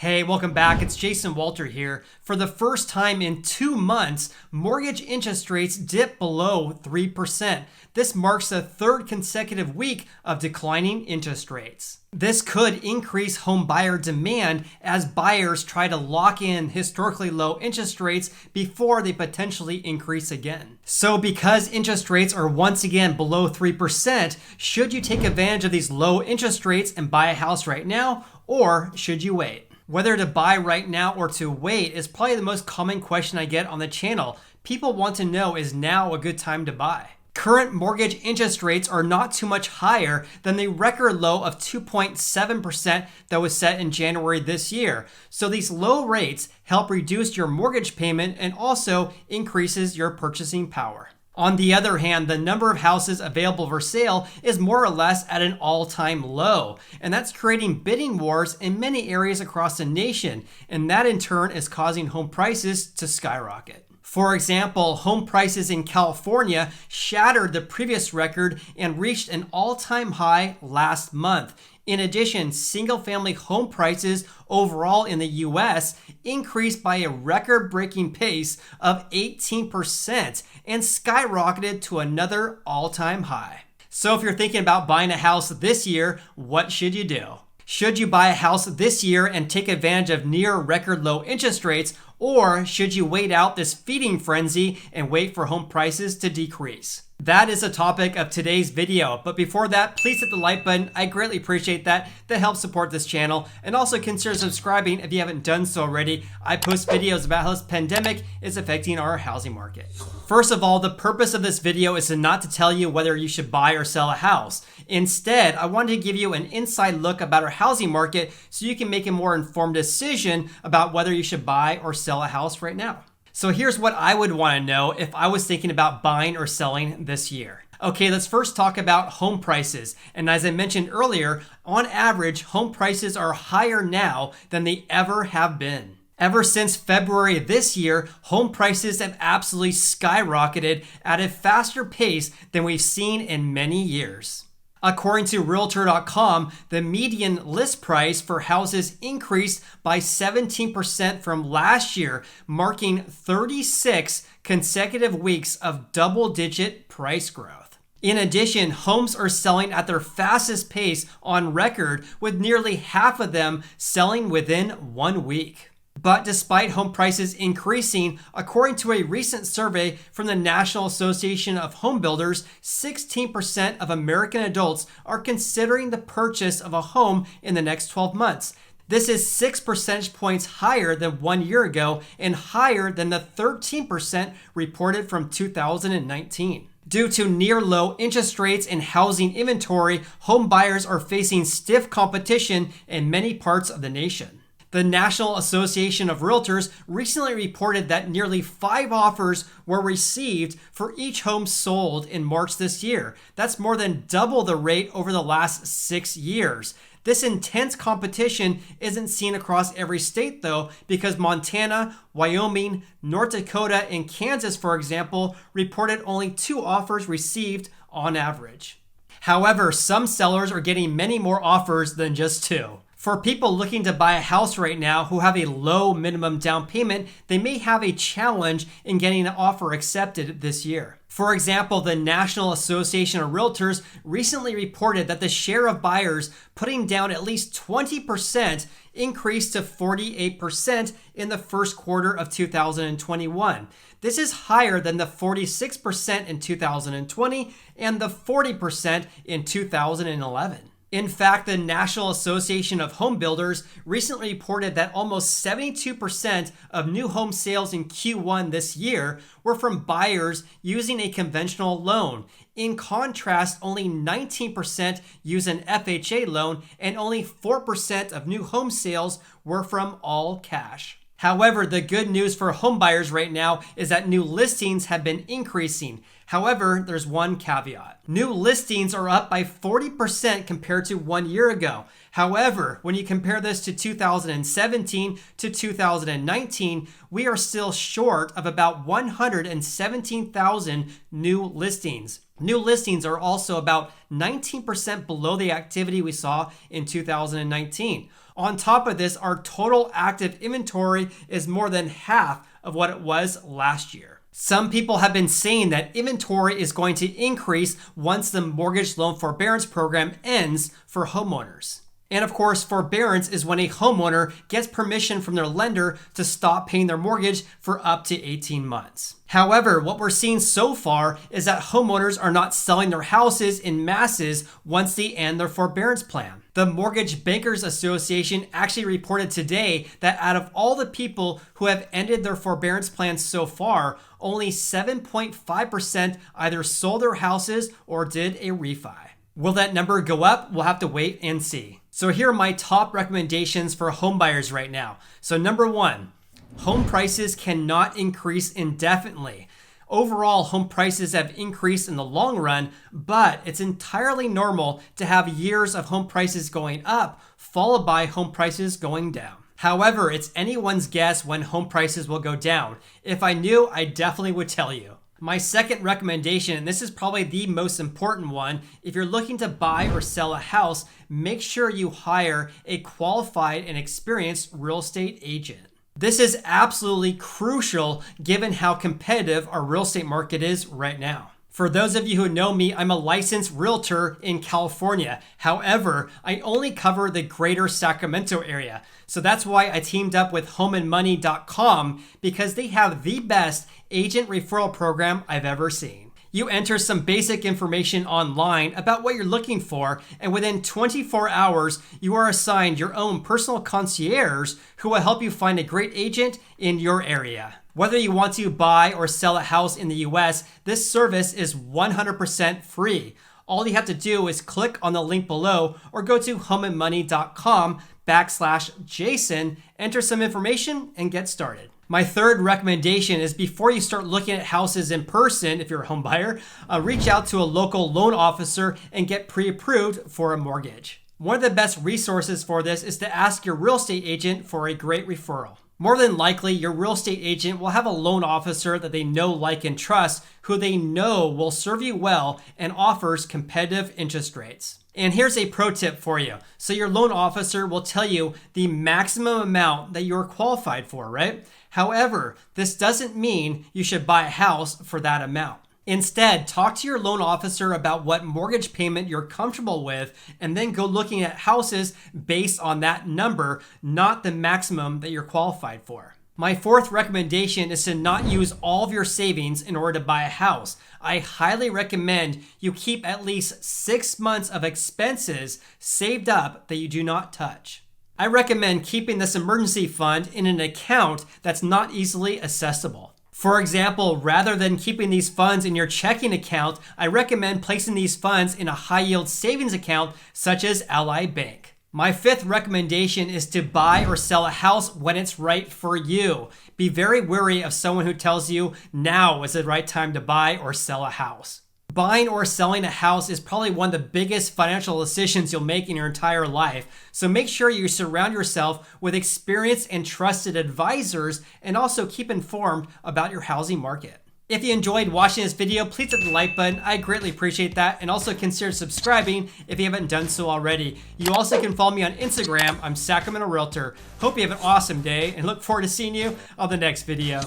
Hey, welcome back. It's Jason Walter here. For the first time in 2 months, mortgage interest rates dipped below 3%. This marks the third consecutive week of declining interest rates. This could increase home buyer demand as buyers try to lock in historically low interest rates before they potentially increase again. So because interest rates are once again below 3%, should you take advantage of these low interest rates and buy a house right now, or should you wait? Whether to buy right now or to wait is probably the most common question I get on the channel. People want to know, is now a good time to buy? Current mortgage interest rates are not too much higher than the record low of 2.7% that was set in January this year. So these low rates help reduce your mortgage payment and also increases your purchasing power. On the other hand, the number of houses available for sale is more or less at an all-time low, and that's creating bidding wars in many areas across the nation, and that in turn is causing home prices to skyrocket. For example, home prices in California shattered the previous record and reached an all-time high last month. In addition, single-family home prices overall in the US increased by a record-breaking pace of 18% and skyrocketed to another all-time high. So if you're thinking about buying a house this year, what should you do? Should you buy a house this year and take advantage of near record low interest rates, or should you wait out this feeding frenzy and wait for home prices to decrease? That is the topic of today's video, but before that, please hit the like button. I greatly appreciate that. That helps support this channel, and also consider subscribing if you haven't done so already. I post videos about how this pandemic is affecting our housing market. First of all, the purpose of this video is not to tell you whether you should buy or sell a house. Instead, I wanted to give you an inside look about our housing market so you can make a more informed decision about whether you should buy or sell a house right now. So here's what I would want to know if I was thinking about buying or selling this year. Okay, let's first talk about home prices. And as I mentioned earlier, on average, home prices are higher now than they ever have been. Ever since February of this year, home prices have absolutely skyrocketed at a faster pace than we've seen in many years. According to Realtor.com, the median list price for houses increased by 17% from last year, marking 36 consecutive weeks of double-digit price growth. In addition, homes are selling at their fastest pace on record, with nearly half of them selling within 1 week. But despite home prices increasing, according to a recent survey from the National Association of Home Builders, 16% of American adults are considering the purchase of a home in the next 12 months. This is 6 percentage points higher than 1 year ago and higher than the 13% reported from 2019. Due to near low interest rates and housing inventory, home buyers are facing stiff competition in many parts of the nation. The National Association of Realtors recently reported that nearly 5 offers were received for each home sold in March this year. That's more than double the rate over the last 6 years. This intense competition isn't seen across every state though, because Montana, Wyoming, North Dakota, and Kansas, for example, reported only 2 offers received on average. However, some sellers are getting many more offers than just 2. For people looking to buy a house right now who have a low minimum down payment, they may have a challenge in getting an offer accepted this year. For example, the National Association of Realtors recently reported that the share of buyers putting down at least 20% increased to 48% in the first quarter of 2021. This is higher than the 46% in 2020 and the 40% in 2011. In fact, the National Association of Home Builders recently reported that almost 72% of new home sales in Q1 this year were from buyers using a conventional loan. In contrast, only 19% use an FHA loan, and only 4% of new home sales were from all cash. However, the good news for home buyers right now is that new listings have been increasing. However, there's one caveat. New listings are up by 40% compared to 1 year ago. However, when you compare this to 2017 to 2019, we are still short of about 117,000 new listings. New listings are also about 19% below the activity we saw in 2019. On top of this, our total active inventory is more than half of what it was last year. Some people have been saying that inventory is going to increase once the mortgage loan forbearance program ends for homeowners. And of course, forbearance is when a homeowner gets permission from their lender to stop paying their mortgage for up to 18 months. However, what we're seeing so far is that homeowners are not selling their houses in masses once they end their forbearance plan. The Mortgage Bankers Association actually reported today that out of all the people who have ended their forbearance plans so far, only 7.5% either sold their houses or did a refi. Will that number go up? We'll have to wait and see. So here are my top recommendations for home buyers right now. So number one, home prices cannot increase indefinitely. Overall, home prices have increased in the long run, but it's entirely normal to have years of home prices going up, followed by home prices going down. However, it's anyone's guess when home prices will go down. If I knew, I definitely would tell you. My second recommendation, and this is probably the most important one, if you're looking to buy or sell a house, make sure you hire a qualified and experienced real estate agent. This is absolutely crucial given how competitive our real estate market is right now. For those of you who know me, I'm a licensed realtor in California. However, I only cover the greater Sacramento area. So that's why I teamed up with homeandmoney.com, because they have the best agent referral program I've ever seen. You enter some basic information online about what you're looking for, and within 24 hours, you are assigned your own personal concierge who will help you find a great agent in your area. Whether you want to buy or sell a house in the US, this service is 100% free. All you have to do is click on the link below or go to homeandmoney.com/Jason, enter some information, and get started. My third recommendation is before you start looking at houses in person, if you're a home buyer, reach out to a local loan officer and get pre-approved for a mortgage. One of the best resources for this is to ask your real estate agent for a great referral. More than likely, your real estate agent will have a loan officer that they know, like, and trust, who they know will serve you well and offers competitive interest rates. And here's a pro tip for you. So your loan officer will tell you the maximum amount that you're qualified for, right? However, this doesn't mean you should buy a house for that amount. Instead, talk to your loan officer about what mortgage payment you're comfortable with, and then go looking at houses based on that number, not the maximum that you're qualified for. My fourth recommendation is to not use all of your savings in order to buy a house. I highly recommend you keep at least 6 months of expenses saved up that you do not touch. I recommend keeping this emergency fund in an account that's not easily accessible. For example, rather than keeping these funds in your checking account, I recommend placing these funds in a high-yield savings account such as Ally Bank. My fifth recommendation is to buy or sell a house when it's right for you. Be very wary of someone who tells you now is the right time to buy or sell a house. Buying or selling a house is probably one of the biggest financial decisions you'll make in your entire life. So make sure you surround yourself with experienced and trusted advisors, and also keep informed about your housing market. If you enjoyed watching this video, please hit the like button. I greatly appreciate that. And also consider subscribing if you haven't done so already. You also can follow me on Instagram. I'm Sacramento Realtor. Hope you have an awesome day and look forward to seeing you on the next video.